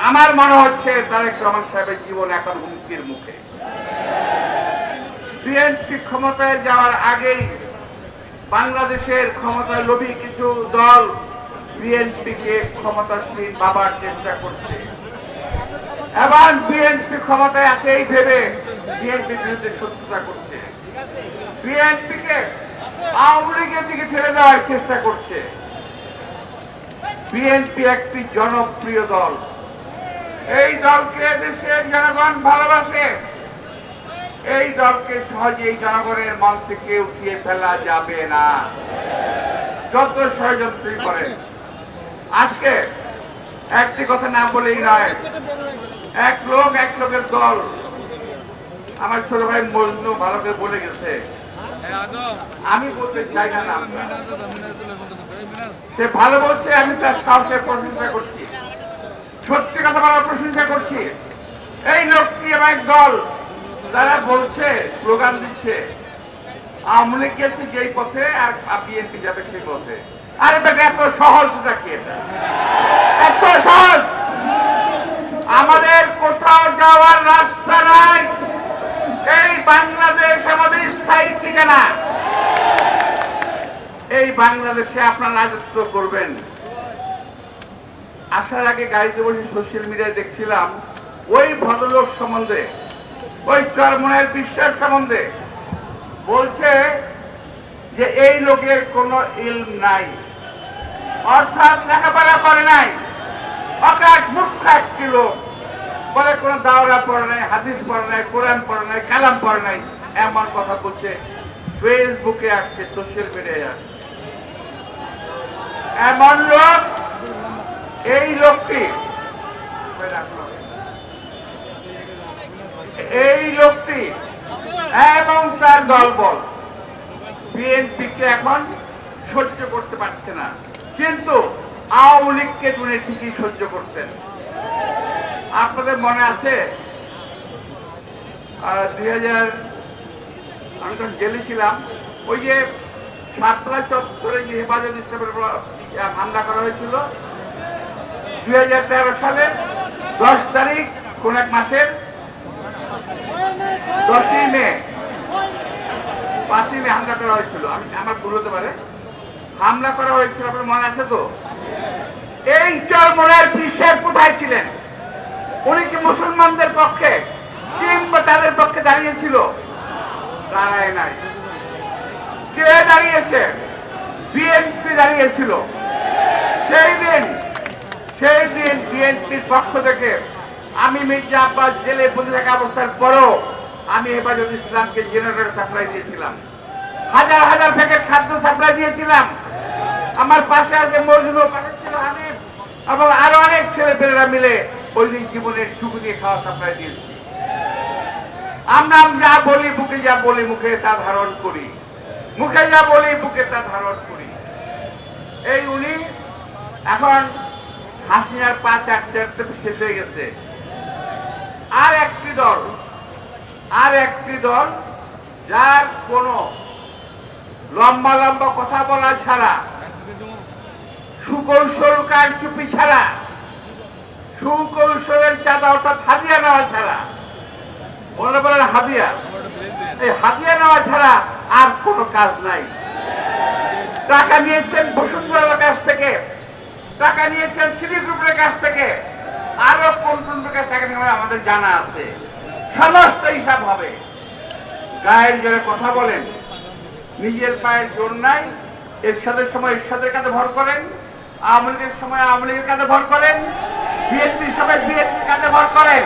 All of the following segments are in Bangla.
আমার মনে হচ্ছে তারেক রহমান সাহেবের জীবন এখন হুমকির মুখে। বিএনপি ক্ষমতায় যাওয়ার আগেই বাংলাদেশের ক্ষমতায় লোভী কিছু দল বিএনপিকে ক্ষমতাসীন বাবার চেষ্টা করছে। এবার বিএনপি ক্ষমতায় আছে এই ভেবে বিএনপির বিরুদ্ধে শত্রুতা করছে, বিএনপিকে আওয়ামী লীগের দিকে ছেড়ে দেওয়ার চেষ্টা করছে। বিএনপি একটি জনপ্রিয় দল, এই দলকে দেশের জনগণ ভালোবাসে, এই দলকে সহজেই জনগণের মন থেকে উঠিয়ে ফেলা যাবে না, যত ষড়যন্ত্রই করেন। আজকে একটি কথা না বলেই নয়, এক লোকের দল, আমার ছোট ভাই মজনু ভালো করে বলে গেছে, আমি বলতে চাই না নাম, সে ভালো বলছে, আমি তার সাহসের প্রশংসা করছি, সত্যি কথা বলার প্রশংসা করছি। এই লোকটি আমার দল তারা বলছে, স্লোগান দিচ্ছে আওয়ামী লীগ গেছে যেই পথে আর বিএনপি যাবে সেই পথে। আরে বেটা এত সহজ নাকি? এটা এত সহজ? আমাদের কোথাও যাওয়ার রাস্তা নাই। এই বাংলাদেশ আমাদের স্থায়ী ঠিকানা। এই বাংলাদেশে আপনারা রাজত্ব করবেন। আসার আগে গাড়িতে বসে সোশ্যাল মিডিয়ায় দেখছিলাম ওই ভদ্রলোক সম্বন্ধে, ওই চরমনের বিশ্বাস সম্বন্ধে বলছে যে এই লোকের কোনো ইলম নাই, অর্থাৎ লেখাপড়া করে নাই, অকাট মূর্খ একটি লোক, বলে কোনো দাওরা পড়ে নাই, হাদিস পড়ে নাই, কোরআন পড়ে নাই, কালাম পড়ে নাই, এমন কথা বলছে। ফেসবুকে আসছে, সোশ্যাল মিডিয়ায় আসছে। এমন লোক, এই লোকটি এবং তার দলবল বিএনপিকে এখন সহ্য করতে পারছে না, কিন্তু আওয়ামী লীগকে তিনি ঠিকই সহ্য করতেন। আপনাদের মনে আছে 2000 আমি তখন জেলে ছিলাম, ওই যে শাপলা চত্বরে যে হেফাজত ইসলামের হামলা করা হয়েছিল 2013 সালের 10 তারিখ কোন এক মাসের 10ই মে, 5ই মে হামলা করা হয়েছিল। আমার ভুল হতে পারে, হামলা করা হয়েছিল, আপনার মনে আছে তো? এই চরমনের পীর কোথায় ছিলেন? উনি কি মুসলমানদের পক্ষে কিংবা তাদের পক্ষে দাঁড়িয়েছিল? দাঁড়ায় নাই। কে দাঁড়িয়েছে? বিএনপি দাঁড়িয়েছিল। সেই দিন বিএনপির পক্ষ থেকে আমি মির্জা আব্বাস জেলে বন্দী থাকা অবস্থার পরও আমি হেফাজত ইসলামকে জেনারেটর সাপ্লাই দিয়েছিলাম, হাজার হাজার প্যাকেট খাদ্য সাপ্লাই দিয়েছিলাম। আমার পাশে আছে মজনু, পাশে ছিল হানিফ এবং আরো অনেক ছেলে পেলেরা মিলে ওই দিন জীবনের ঝুঁকি দিয়ে খাওয়া সাপ্লাই দিয়েছি। আমরা যা বলি বুকে, যা বলি মুখে তা ধারণ করি, মুখে যা বলি বুকে তা ধারণ করি। এই উনি এখন হাসিনার পা চাটতে শেষ হয়ে গেছে। আর একটি দল যার কোনো লম্বা লম্বা কথা বলা ছাড়া, সুকৌশল কারচুপি ছাড়া, সুকৌশলের চাঁদা অর্থাৎ হাদিয়া নেওয়া ছাড়া, মনে বলেন হাদিয়া, এই হাদিয়া নেওয়া ছাড়া আর কোনো কাজ নাই। টাকা নিয়েছেন বসুন্ধরার কাছ থেকে, টাকা নিয়েছেন সিটি গ্রুপের কাছ থেকে, আরো কোন কোন কাছ টাকা নিয়ে আমাদের জানা আছে, সমস্ত হিসাব হবে। গায়ের জোরে কথা বলেন, নিজের পায়ের জোর নাই, এরশাদের সময় এরশাদের কাঁধে ভর করেন, আওয়ামী লীগের সময় আওয়ামী লীগের কাঁধে ভর করেন, বিএনপির সময় বিএনপির কাঁধে ভর করেন,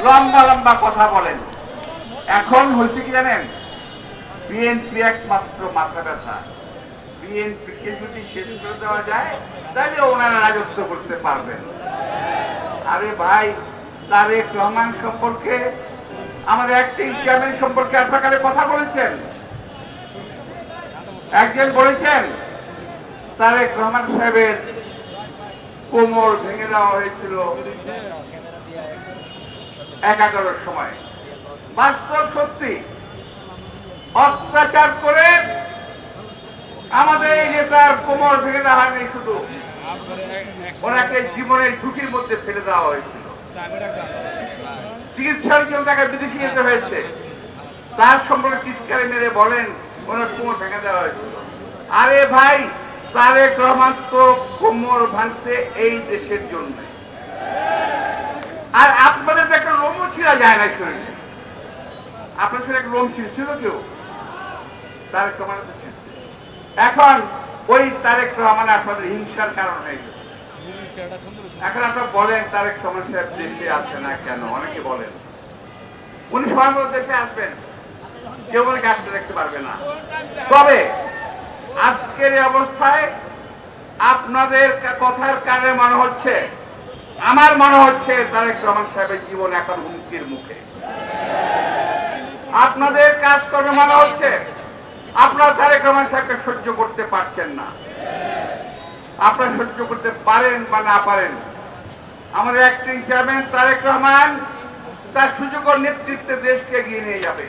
লম্বা লম্বা কথা বলেন। এখন হয়েছে কি জানেন? বিএনপি একমাত্র মাথা ব্যথা। বিএনপিকে যদি শেষ করে দেওয়া যায় তাহলে ওনারা রাজত্ব করতে পারবেন। আরে ভাই, তারেক রহমান সম্পর্কে, আমাদের অ্যাক্টিং চেয়ারম্যান সম্পর্কে আপনারা কথা বলেছেন। একজন বলেছেন তারেক রহমান সাহেবের কোমর ভেঙে দেওয়া হয়েছিল 11-র সময়। বাস্তব সত্যি, অত্যাচার করে আমাদের এই নেতার কোমর ভেঙে দেওয়া হয়নি, শুধু ওনাকে জীবনের ঝুঁকির মধ্যে ফেলে দেওয়া হয়েছিল, চিকিৎসার জন্য তাকে বিদেশে যেতে হয়েছে। তার সম্পর্কে চিৎকারে মেরে বলেন ওনার কোমর ভেঙে দেওয়া হয়েছিল। আরে ভাই, তারেক রহমান তো কোমর ভাঙছে এই দেশের জন্য, আর আপনাদের তো একটা লোমও ছিঁড়া যায় না শরীরে। আপনার শরীরে একটা লোম ছিঁড়ছিল কেউ? তারেক রহমানের তো ছিঁড়ছে। এখন ওই তারেক রহমান আপনাদের হিংসার কারণ হয়ে গেছে। এখন আপনারা বলেন তারেক রহমান সাহেব দেশে আছে না কেন? অনেকে বলেন উনি সময় মতো দেশে আসবেন, কেউ বলে গাছটা দেখতে পারবে না। তবে আজকের এই অবস্থায় আপনাদের কথার কারণে মনে হচ্ছে, আমার মনে হচ্ছে তারেক রহমান সাহেবের জীবন এখন হুমকির মুখে। আপনাদের কাজকর্মে মনে হচ্ছে আপনারা তারেক রহমান সাহেবকে সহ্য করতে পারছেন না। আপনারা সহ্য করতে পারেন বা না পারেন, আমাদের অ্যাক্টিং চেয়ারম্যান তারেক রহমান তার সুযোগ ও নেতৃত্বে দেশকে এগিয়ে নিয়ে যাবে,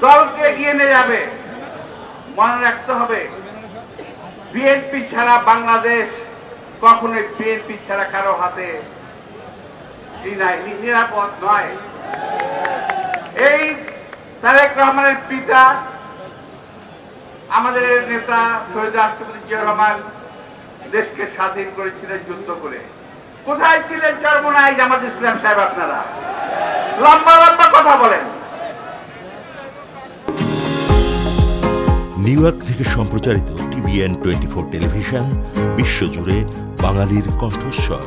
দলকে এগিয়ে নিয়ে যাবে। মনে রাখতে হবে, বিএনপি ছাড়া বাংলাদেশ কখনোই বিএনপি ছাড়া কারো হাতে নিরাপদ নয়। এই তারেক রহমানের পিতা আমাদের নেতা শহীদ রাষ্ট্রপতি জিয়া রহমান দেশকে স্বাধীন করেছিলেন যুদ্ধ করে। কোথায় ছিলেন চরমোনাই জামাত ইসলাম সাহেব? আপনারা লম্বা লম্বা কথা বলেন। নিউ ইয়র্ক থেকে সম্প্রচারিত TVN 24 টেলিভিশন বিশ্বজুড়ে বাঙালির কণ্ঠস্বর।